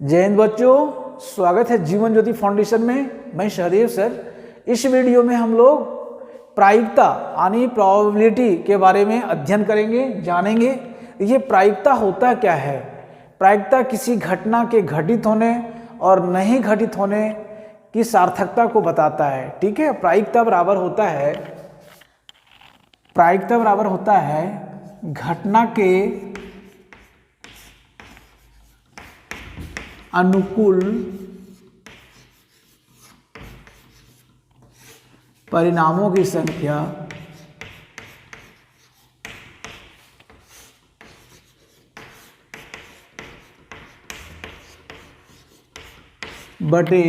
जय हिंद बच्चों, स्वागत है जीवन ज्योति फाउंडेशन में। मैं सहदेव सर। इस वीडियो में हम लोग प्रायिकता यानी प्रोबेबिलिटी के बारे में अध्ययन करेंगे, जानेंगे। ये प्रायिकता होता क्या है? प्रायिकता किसी घटना के घटित होने और नहीं घटित होने की सार्थकता को बताता है। ठीक है, प्रायिकता बराबर होता है घटना के अनुकूल परिणामों की संख्या बटे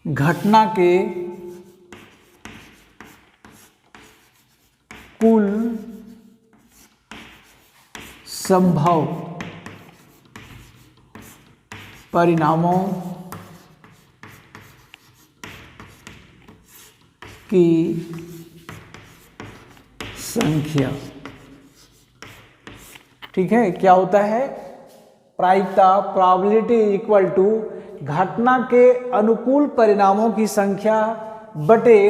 घटना के कुल संभव परिणामों की संख्या। ठीक है, क्या होता है? प्रायिकता प्रोबेबिलिटी इक्वल टू घटना के अनुकूल परिणामों की संख्या बटे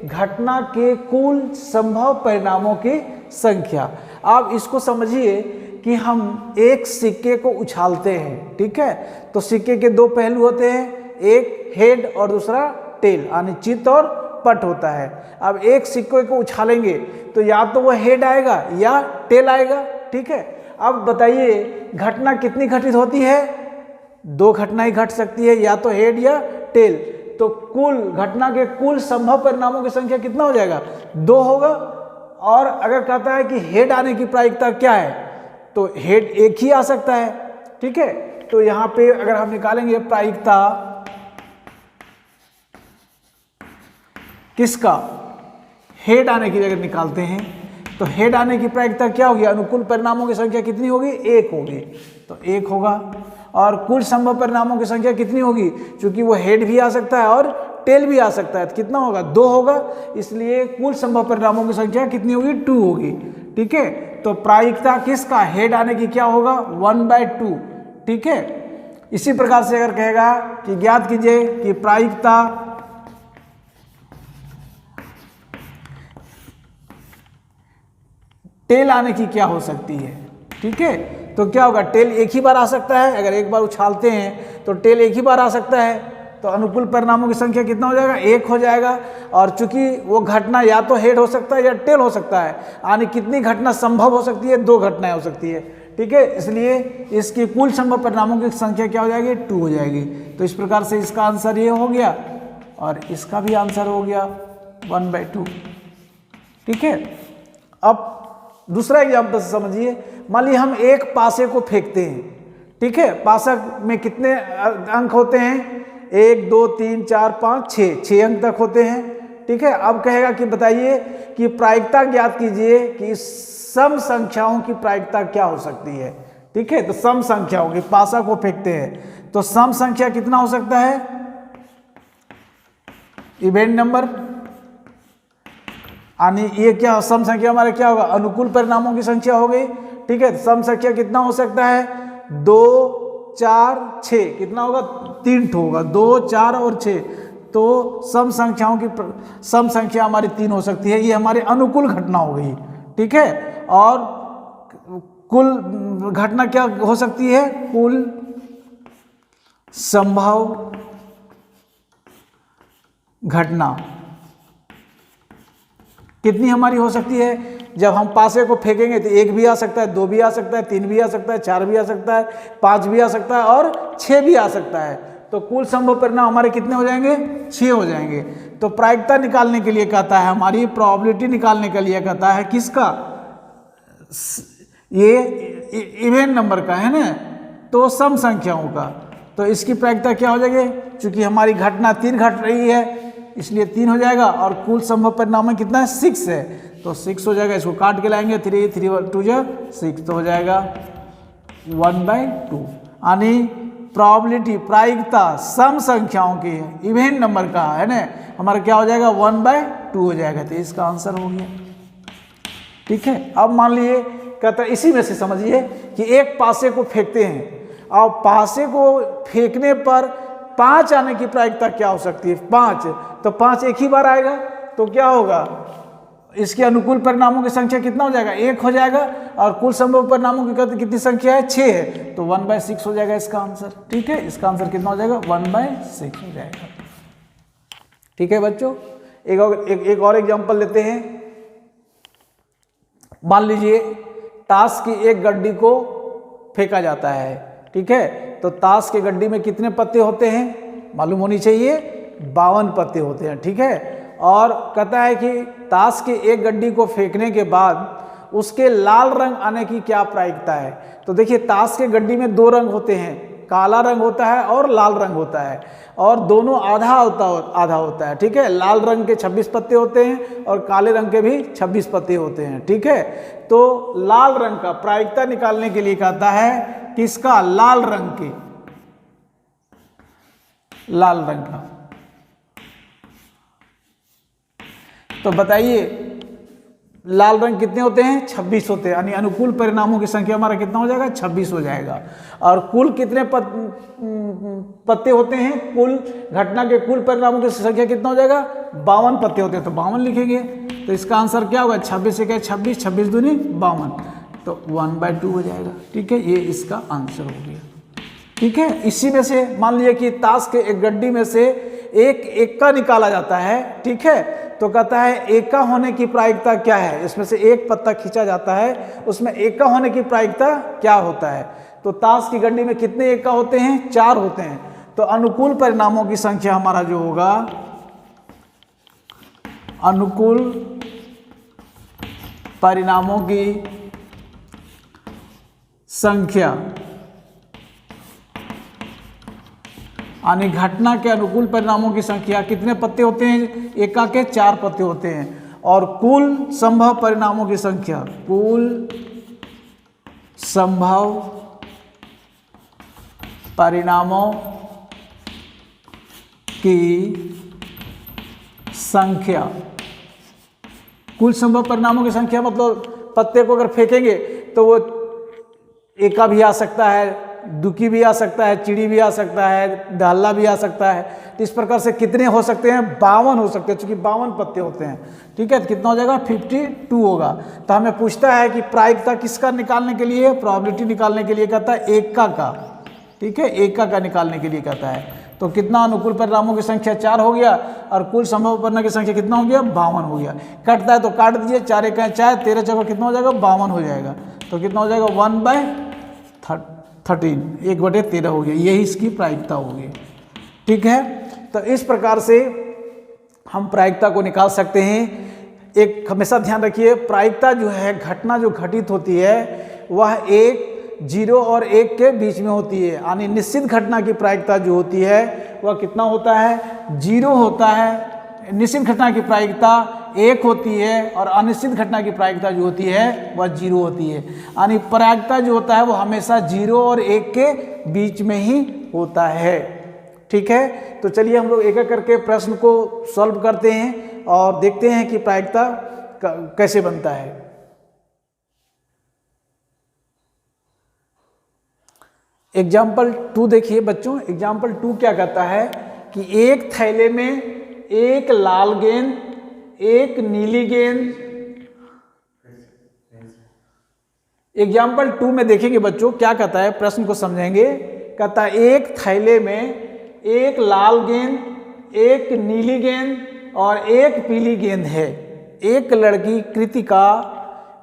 घटना के कुल संभव परिणामों की संख्या। आप इसको समझिए कि हम एक सिक्के को उछालते हैं। ठीक है, तो सिक्के के दो पहलू होते हैं, एक हेड और दूसरा टेल, यानी चित और पट होता है। अब एक सिक्के को उछालेंगे तो या तो वह हेड आएगा या टेल आएगा। ठीक है, अब बताइए घटना कितनी घटित होती है? दो घटनाएं घट सकती है, या तो हेड या टेल। तो कुल घटना के कुल संभव परिणामों की संख्या कितना हो जाएगा? 2 होगा। और अगर कहता है कि हेड आने की प्रायिकता क्या है, तो हेड एक ही आ सकता है। ठीक है, तो यहां पे अगर हम निकालेंगे प्रायिकता किसका, हेड आने की जगह निकालते हैं, तो हेड आने की प्रायिकता क्या होगी? अनुकूल परिणामों की संख्या कितनी होगी? 1 होगी, तो 1 होगा। और कुल संभव परिणामों की संख्या कितनी होगी? क्योंकि वो हेड भी आ सकता है और टेल भी आ सकता है, तो कितना होगा? 2 होगा। इसलिए कुल संभव परिणामों की संख्या कितनी होगी? 2 होगी। ठीक है, तो प्रायिकता किसका, हेड आने की क्या होगा? 1/2। ठीक है, इसी प्रकार से अगर कहेगा कि ज्ञात कीजिए कि प्रायिकता टेल आने की क्या हो सकती है? ठीक है, तो क्या होगा? टेल एक ही बार आ सकता है। अगर एक बार उछालते हैं तो टेल एक ही बार आ सकता है, तो अनुकूल परिणामों की संख्या कितना हो जाएगा? 1 हो जाएगा। और चूंकि वो घटना या तो हेड हो सकता है या टेल हो सकता है, यानी कितनी घटना संभव हो सकती है? 2 घटनाएं हो सकती है। ठीक है, इसलिए इसकी कुल संभव परिणामों की संख्या क्या हो जाएगी? 2 हो जाएगी। तो इस प्रकार से इसका आंसर ये हो गया और इसका भी आंसर हो गया 1/2। ठीक है, अब दूसरा एग्जाम्पल से समझिए। मान लीजिए हम एक पासे को फेंकते हैं। ठीक है, पासा में कितने अंक होते हैं? 1 2 3 4 5 6 अंक तक होते हैं। ठीक है, अब कहेगा कि बताइए कि प्रायिकता ज्ञात कीजिए कि सम संख्याओं की प्रायिकता क्या हो सकती है। ठीक है, तो सम संख्याओं की, पासा को फेंकते हैं तो सम संख्या कितना हो सकता है? इवेंट नंबर, यानी ये क्या सम संख्या हमारा क्या होगा? अनुकूल परिणामों की संख्या हो गई। ठीक है, सम संख्या कितना हो सकता है? 2 4 6, कितना होगा? 3 ठो होगा, 2 4 और 6। तो सम संख्याओं की सम संख्या हमारी 3 हो सकती है। ये हमारी अनुकूल घटना हो गई। ठीक है, और कुल घटना क्या हो सकती है? कुल संभव घटना कितनी हमारी हो सकती है? जब हम पासे को फेंकेंगे तो 1 भी आ सकता है, 2 भी आ सकता है, 3 भी आ सकता है, 4 भी आ सकता है, 5 भी आ सकता है और 6 भी आ सकता है। तो कुल संभव परिणाम हमारे कितने हो जाएंगे? 6 हो जाएंगे। तो प्रायिकता निकालने के लिए कहता है, हमारी प्रोबेबिलिटी निकालने के लिए कहता है किसका? ये इवेंट नंबर का है ना, तो सम संख्याओं का। तो इसकी प्रायिकता क्या हो जाएगी? चूंकि हमारी घटना 3 घट रही है इसलिए 3 हो जाएगा, और कुल संभव परिणाम में कितना है? 6 है, तो 6 हो जाएगा। इसको काट के लाएंगे, 3 3 2 6, तो हो जाएगा 1/2। यानी प्रोबेबिलिटी प्रायिकता सम संख्याओं की इवेंट नंबर का है ना, हमारा क्या हो जाएगा? 1/2 हो जाएगा। तो इसका आंसर हो गया। ठीक है। अब मान लीजिए कहता है इसी में से समझिए कि एक पासे को फेंकते हैं, और पासे को फेंकने पर 5 आने की प्रायिकता क्या हो सकती है? 5। तो 5 एक ही बार आएगा, तो क्या होगा? इसके अनुकूल परिणामों की संख्या कितना हो जाएगा? 1 हो जाएगा। और कुल संभव परिणामों की कितनी संख्या है? 6 है, तो 1/6 हो जाएगा इसका आंसर। ठीक है, इसका आंसर कितना हो जाएगा? 1/6 हो जाएगा। ठीक है बच्चों, एक और एग्जांपल लेते हैं। मान लीजिए ताश की एक गड्डी को फेंका जाता है। ठीक है, तो ताश की गड्डी में कितने पत्ते होते हैं? मालूम होनी चाहिए, 52 पत्ते होते हैं। ठीक है, और कहता है कि ताश की एक गड्डी को फेंकने के बाद उसके लाल रंग आने की क्या प्रायिकता है? तो देखिए, ताश के गड्डी में 2 रंग होते हैं, काला रंग होता है और लाल रंग होता है, और दोनों आधा होता है। ठीक है, लाल रंग के 26 पत्ते होते हैं और काले रंग के भी 26 पत्ते होते हैं। ठीक है, तो लाल रंग का प्रायिकता निकालने के लिए कहता है किसका? लाल रंग के, लाल रंग का। तो बताइए लाल रंग कितने होते हैं? 26 होते हैं, यानी अनुकूल परिणामों की संख्या हमारा कितना हो जाएगा? 26 हो जाएगा। और कुल कितने पत्ते होते हैं? कुल घटना के कुल परिणामों की संख्या कितना हो जाएगा? 52 पत्ते होते हैं, तो 52 लिखेंगे। तो इसका आंसर क्या होगा? 26 से क्या? 26, 26 दूनी 52, तो 1/2 हो जाएगा। ठीक है, ये इसका आंसर हो गया। ठीक है, इसी में से मान लीजिए कि ताश के एक गड्डी में से एक एक्का निकाला जाता है। ठीक है, तो कहता है एक्का होने की प्रायिकता क्या है? इसमें से एक पत्ता खींचा जाता है, उसमें एक्का होने की प्रायिकता क्या होता है? तो ताश की गड्डी में कितने एक्का होते हैं? 4 होते हैं। तो अनुकूल परिणामों की संख्या हमारा जो होगा, अनुकूल परिणामों की संख्या, यानी घटना के अनुकूल परिणामों की संख्या कितने पत्ते होते हैं? एक्का के 4 पत्ते होते हैं। और कुल संभव परिणामों की संख्या, कुल संभव परिणामों की संख्या, कुल संभव परिणामों की संख्या मतलब पत्ते को अगर फेंकेंगे तो वो एक्का भी आ सकता है, दुकी भी आ सकता है, चिड़ी भी आ सकता है, डाला भी आ सकता है। तो इस प्रकार से कितने हो सकते हैं? 52 हो सकते हैं, चूंकि 52 पत्ते होते हैं। ठीक है, तो कितना हो जाएगा? 52 होगा। तो हमें पूछता है कि प्रायिकता किसका निकालने के लिए? प्रोबेबिलिटी निकालने के लिए कहता है एक्का का। ठीक है, एक्का का निकालने के लिए कहता है। तो कितना? अनुकूल परिणामों की संख्या 4 हो गया, और कुल संभव परिणाम की संख्या कितना हो गया? 52 हो गया। कटता है तो काट दीजिए, 4 एक्का 4, 13 चौका कितना हो जाएगा? 52 हो जाएगा। तो कितना हो जाएगा? 1/13, 1/13 हो गया। यही इसकी प्रायिकता होगी। ठीक है, तो इस प्रकार से हम प्रायिकता को निकाल सकते हैं। एक हमेशा ध्यान रखिए, प्रायिकता जो है, घटना जो घटित होती है वह 1, 0 और 1 के बीच में होती है। यानी निश्चित घटना की प्रायिकता जो होती है वह कितना होता है? 0 होता है। निश्चित घटना की प्रायिकता 1 होती है, और अनिश्चित घटना की प्रायिकता जो होती है वह 0 होती है। यानी प्रायिकता जो होता है वो हमेशा 0 और 1 के बीच में ही होता है। ठीक है, तो चलिए हम लोग एक एक करके प्रश्न को सॉल्व करते हैं और देखते हैं कि प्रायिकता कैसे बनता है। एग्जाम्पल 2 देखिए बच्चों। एग्जाम्पल 2 क्या कहता है कि एक थैले में एक लाल गेंद, एक नीली गेंद। एग्जाम्पल 2 में देखेंगे बच्चों क्या कहता है, प्रश्न को समझेंगे। कहता है एक थैले में एक लाल गेंद, एक नीली गेंद और एक पीली गेंद है। एक लड़की कृतिका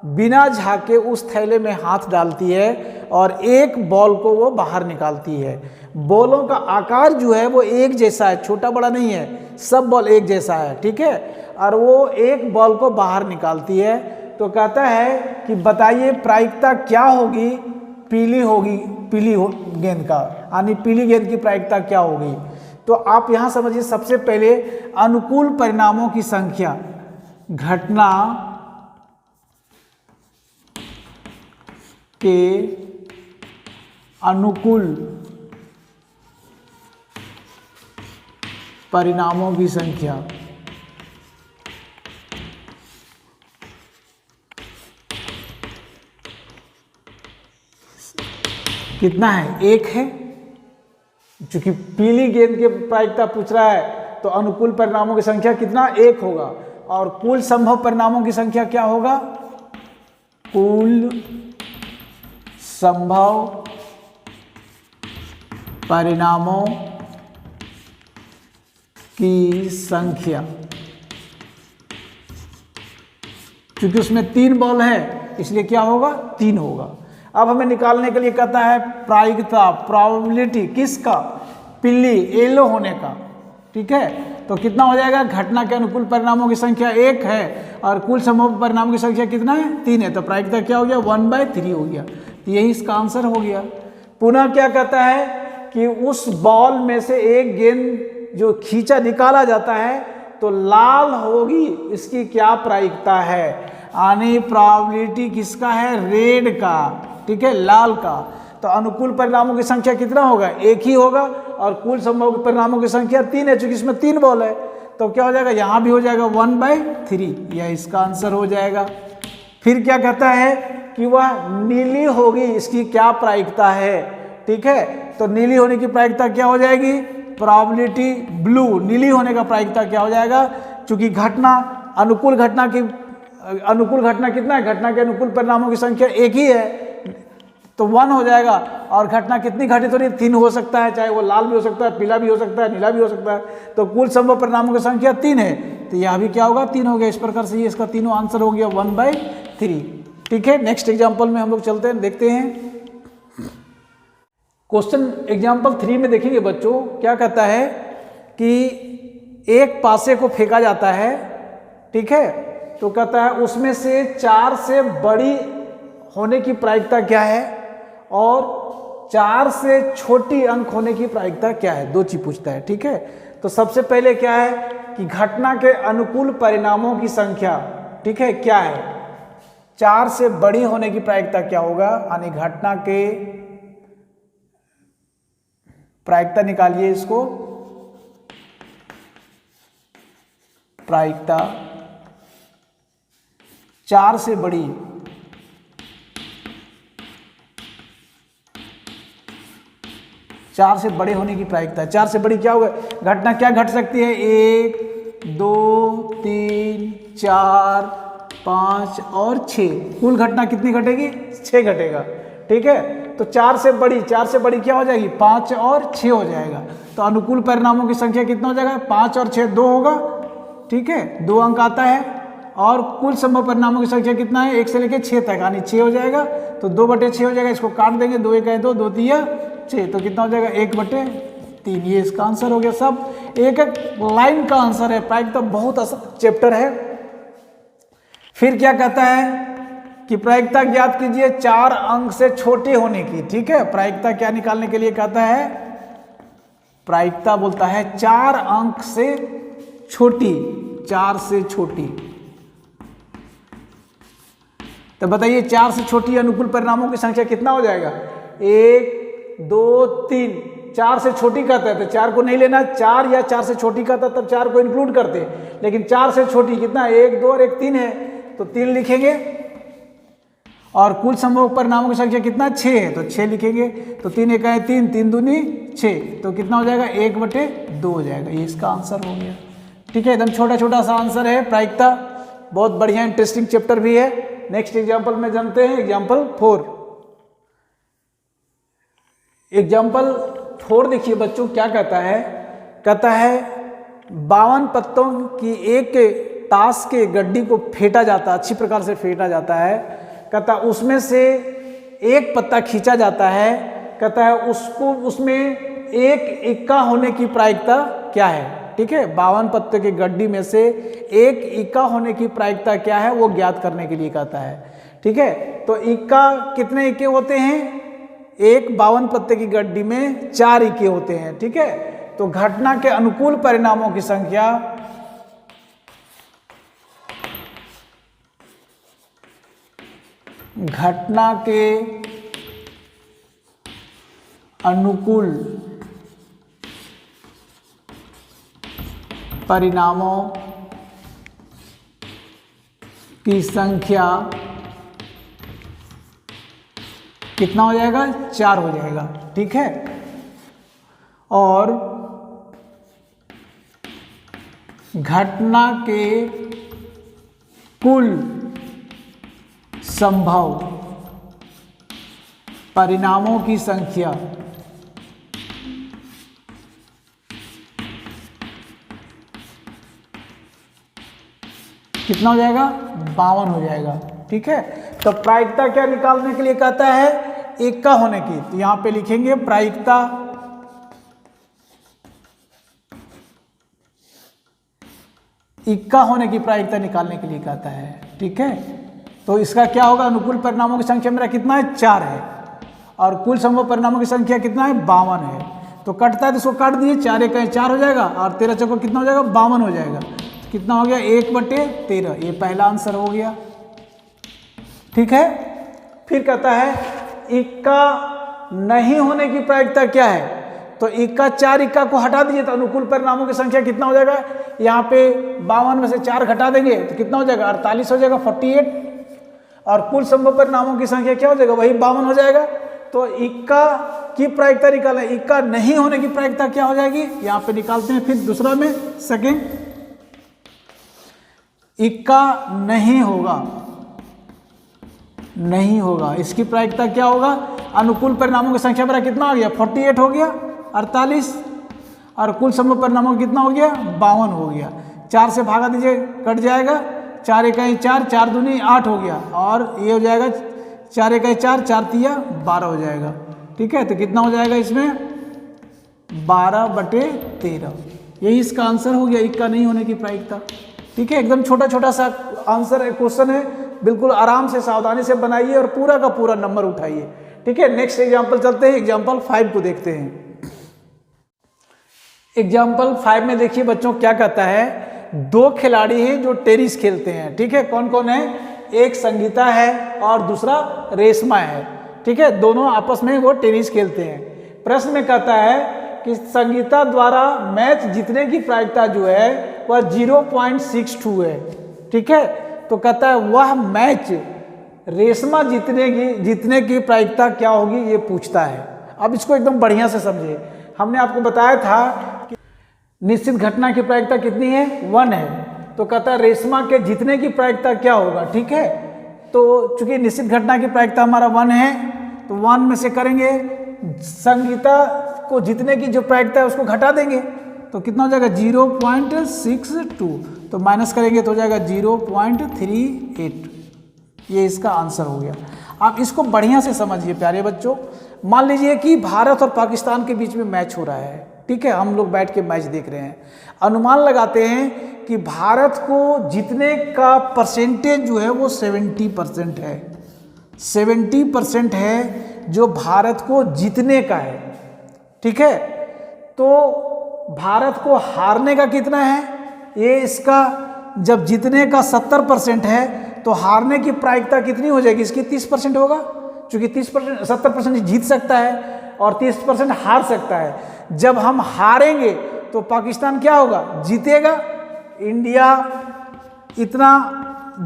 बिना झाके उस थैले में हाथ डालती है और एक बॉल को वो बाहर निकालती है। बॉलों का आकार जो है वो एक जैसा है, छोटा बड़ा नहीं है, सब बॉल एक जैसा है। ठीक है, और वो एक बॉल को बाहर निकालती है। तो कहता है कि बताइए प्रायिकता क्या होगी पीली गेंद का, यानी पीली गेंद की प्रायिकता क्या होगी। तो आप यहाँ समझिए, सबसे पहले अनुकूल परिणामों की संख्या, घटना के अनुकूल परिणामों की संख्या, कितना है, 1 है। चूंकि पीली गेंद की प्रायिकता पूछ रहा है तो अनुकूल परिणामों की संख्या कितना, 1 होगा। और कुल संभव परिणामों की संख्या क्या होगा, कुल संभव परिणामों की संख्या, क्योंकि उसमें 3 बॉल है इसलिए क्या होगा, 3 होगा। अब हमें निकालने के लिए कहता है प्रायिकता, प्रोबेबिलिटी किसका, पिल्ली येलो होने का। ठीक है, तो कितना हो जाएगा, घटना के अनुकूल परिणामों की संख्या 1 है और कुल संभव परिणामों की संख्या कितना है, 3 है। तो प्रायिकता क्या हो गया, 1/3 हो गया। तो यही इसका आंसर हो गया। पुनः क्या कहता है कि उस बॉल में से एक गेंद जो खींचा निकाला जाता है तो लाल होगी, इसकी क्या प्रायिकता है, यानी प्रोबेबिलिटी किसका है, रेड का। ठीक है, लाल का। तो अनुकूल परिणामों की संख्या कितना होगा, 1 ही होगा और कुल संभव परिणामों की संख्या 3 है, चूंकि इसमें 3 बॉल है। तो क्या हो जाएगा, यहाँ भी हो जाएगा 1/3, यह इसका आंसर हो जाएगा। फिर क्या कहता है कि वह नीली होगी, इसकी क्या प्रायिकता है। ठीक है, तो नीली होने की प्रायिकता क्या हो जाएगी, प्रोबेबिलिटी ब्लू, नीली होने का प्रायिकता क्या हो जाएगा, चूंकि घटना अनुकूल घटना कितना है, घटना के अनुकूल परिणामों की संख्या 1 ही है तो 1 हो जाएगा। और घटना कितनी घटित हो रही है, 3 हो सकता है, चाहे वो लाल भी हो सकता है, पीला भी हो सकता है, नीला भी हो सकता है। तो कुल संभव परिणामों की संख्या 3 है, तो यह भी क्या होगा, 3 हो गया। इस प्रकार से ये इसका तीनों आंसर हो गया 1/3। ठीक है, नेक्स्ट एग्जाम्पल में हम लोग चलते हैं, देखते हैं। क्वेश्चन एग्जाम्पल 3 में देखेंगे बच्चों, क्या कहता है कि एक पासे को फेंका जाता है। ठीक है, तो कहता है उसमें से 4 से बड़ी होने की प्रायिकता क्या है और 4 से छोटी अंक होने की प्रायिकता क्या है, 2 चीज पूछता है। ठीक है, तो सबसे पहले क्या है कि घटना के अनुकूल परिणामों की संख्या, ठीक है, क्या है, 4 से बड़ी होने की प्रायिकता क्या होगा, यानी घटना के प्रायिकता निकालिए, इसको प्रायिकता 4 से बड़ी, चार से बड़े होने की प्रायिकता है। 4 से बड़ी क्या होगा, घटना क्या घट सकती है, 1 2 3 4 5 और 6, कुल घटना कितनी घटेगी, 6 घटेगा। ठीक है, तो 4 से बड़ी क्या हो जाएगी, 5 और 6 हो जाएगा। तो अनुकूल परिणामों की संख्या कितना हो जाएगा, 5 और 6 2 होगा। ठीक है, 2 अंक आता है। और कुल संभव परिणामों की संख्या कितना है, 1 से लेकर 6 तक, यानी 6 हो जाएगा। तो 2/6 हो जाएगा, इसको काट देंगे, 2 1 2 2 3 6, तो कितना हो जाएगा, 1/3। ये इसका आंसर हो गया। सब एक एक लाइन का आंसर है, प्रायिकता बहुत आसान चैप्टर है। फिर क्या कहता है कि प्रायिकता ज्ञात कीजिए 4 अंक से छोटी होने की। ठीक है, प्रायिकता क्या निकालने के लिए कहता है, प्रायिकता बोलता है 4 अंक से छोटी, 4 से छोटी। तो बताइए 4 से छोटी अनुकूल परिणामों की संख्या कितना हो जाएगा, 1 2 3, 4 से छोटी कहता है तो 4 को नहीं लेना, 4 या 4 से छोटी कहता तब 4 को इंक्लूड करते, लेकिन 4 से छोटी कितना, 1 2 और 1 3 है, तो 3 लिखेंगे। और कुल संभव परिणामों की संख्या कितना, 6 है, तो 6 लिखेंगे। तो 3 1 3, 3 दूनी 6, तो कितना हो जाएगा, 1/2 हो जाएगा। ये इसका आंसर हो गया। ठीक है, एकदम छोटा छोटा सा आंसर है प्रायिकता, बहुत बढ़िया इंटरेस्टिंग चैप्टर भी है। नेक्स्ट एग्जाम्पल में जानते हैं, एग्जाम्पल 4। एग्जाम्पल 4 देखिए बच्चों, क्या कहता है 52 पत्तों की एक ताश के गड्डी को फेंटा जाता है, अच्छी प्रकार से फेंटा जाता है। कहता है उसमें से एक पत्ता खींचा जाता है, कहता है उसको उसमें एक इक्का होने की प्रायिकता क्या है। ठीक है, 52 पत्ते की गड्डी में से एक इक्का होने की प्रायिकता क्या है, वो ज्ञात करने के लिए कहता है। ठीक है, तो इक्का कितने इक्के होते हैं, एक 52 पत्ते की गड्डी में 4 इक्के होते हैं। ठीक है, तो घटना के अनुकूल परिणामों की संख्या घटना के अनुकूल परिणामों की संख्या कितना हो जाएगा, 4 हो जाएगा, ठीक है। और घटना के कुल संभव परिणामों की संख्या कितना हो जाएगा, 52 हो जाएगा, ठीक है। तो प्रायिकता क्या निकालने के लिए कहता है, इक्का होने की, तो यहां पे लिखेंगे प्रायिकता इक्का होने की प्रायिकता निकालने के लिए कहता है, ठीक है। तो इसका क्या होगा, अनुकूल परिणामों की संख्या मेरा कितना है, 4 है, और कुल संभव परिणामों की संख्या कितना है, 52 है। तो कटता है तो इसको काट दिए, 4 एक 4 हो जाएगा, और 13 चौको कितना हो जाएगा, 52 हो जाएगा। तो कितना हो गया, 1/13, ये पहला आंसर हो गया, ठीक है। फिर कहता है इक्का नहीं होने की प्रायिकता क्या है, तो इक्का 4 इक्का को हटा दीजिए तो अनुकूल परिणामों की संख्या कितना हो जाएगा, यहाँ पे 52 में से 4 घटा देंगे तो कितना हो जाएगा, 48 हो जाएगा, 48। और कुल संभव परिणामों की संख्या क्या हो जाएगा, वही 52 हो जाएगा। तो इक्का की प्रायिकता निकालें, इक्का नहीं होने की प्रायिकता क्या हो जाएगी, यहाँ पे निकालते हैं। फिर दूसरा में सेकेंड, इक्का नहीं होगा, नहीं होगा, इसकी प्रायिकता क्या होगा, अनुकूल परिणामों की संख्या मेरा कितना हो गया, 48 हो गया, 48, और कुल संभव परिणामों कितना हो गया, 52 हो गया। 4 से भागा दीजिए, कट जाएगा, 4 इकाई 4, 4 दूनी 8 हो गया, और ये हो जाएगा 4 इकाई 4, 4 तिया 12 हो जाएगा, ठीक है। तो कितना हो जाएगा इसमें, 12/13, यही इसका आंसर हो गया, इक्का नहीं होने की प्रायिकता, ठीक है। एकदम छोटा छोटा सा आंसर है, क्वेश्चन है, बिल्कुल आराम से सावधानी से बनाइए और पूरा का पूरा नंबर उठाइए, ठीक है। नेक्स्ट एग्जाम्पल चलते हैं, एग्जाम्पल 5 को देखते हैं। एग्जाम्पल 5 में देखिए बच्चों क्या कहता है, 2 खिलाड़ी हैं जो टेनिस खेलते हैं, ठीक है। कौन कौन है, एक संगीता है और दूसरा रेशमा है, ठीक है। दोनों आपस में वो टेनिस खेलते हैं। प्रश्न में कहता है कि संगीता द्वारा मैच जीतने की प्रायिकता जो है वह 0.62 है, ठीक है। तो कहता है वह मैच रेशमा जीतने की प्रायिकता क्या होगी, ये पूछता है। अब इसको एकदम बढ़िया से समझिए, हमने आपको बताया था कि निश्चित घटना की प्रायिकता कितनी है, 1 है। तो कहता है रेशमा के जीतने की प्रायिकता क्या होगा, ठीक है। तो चूंकि निश्चित घटना की प्रायिकता हमारा 1 है, तो 1 में से करेंगे संगीता को जीतने की जो प्रायिकता है उसको घटा देंगे, तो कितना हो जाएगा, 0.62, तो माइनस करेंगे तो हो जाएगा 0.38, ये इसका आंसर हो गया। आप इसको बढ़िया से समझिए प्यारे बच्चों। मान लीजिए कि भारत और पाकिस्तान के बीच में मैच हो रहा है, ठीक है, हम लोग बैठ के मैच देख रहे हैं। अनुमान लगाते हैं कि भारत को जीतने का परसेंटेज जो है वो 70% है, 70% है जो भारत को जीतने का है, ठीक है। तो भारत को हारने का कितना है, ये इसका जब जीतने का 70% है तो हारने की प्रायिकता कितनी हो जाएगी, इसकी 30% होगा, क्योंकि 30% 70% जीत सकता है और 30% हार सकता है। जब हम हारेंगे तो पाकिस्तान क्या होगा, जीतेगा। इंडिया इतना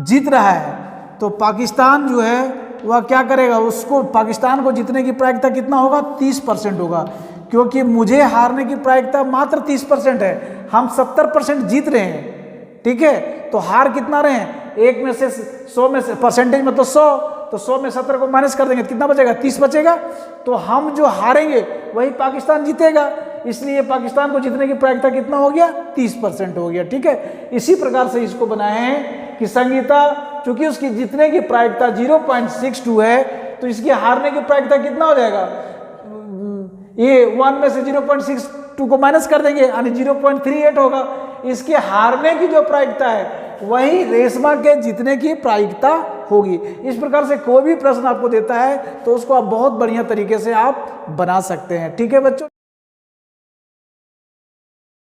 जीत रहा है तो पाकिस्तान जो है वह क्या करेगा, उसको पाकिस्तान को जीतने की प्रायिकता कितना होगा, 30% होगा, क्योंकि मुझे हारने की प्रायिकता मात्र 30% है, हम 70% जीत रहे हैं, ठीक है। तो हार कितना रहे हैं, 1 में से 100 में से परसेंटेज मतलब 100, तो 100 में 70 को माइनस कर देंगे, कितना बचेगा, 30 बचेगा। तो हम जो हारेंगे वही पाकिस्तान जीतेगा, इसलिए पाकिस्तान को जीतने की प्रायिकता कितना हो गया, 30% हो गया, ठीक है। इसी प्रकार से इसको बनाए हैं कि संगीता चूंकि उसकी जीतने की प्रायिकता 0.62 है तो इसकी हारने की प्रायिकता कितना हो जाएगा, ये 1 में से 0.62 को माइनस कर देंगे यानी 0.38 होगा। इसके हारने की जो प्रायिकता है वही रेशमा के जीतने की प्रायिकता होगी। इस प्रकार से कोई भी प्रश्न आपको देता है तो उसको आप बहुत बढ़िया तरीके से आप बना सकते हैं, ठीक है बच्चों।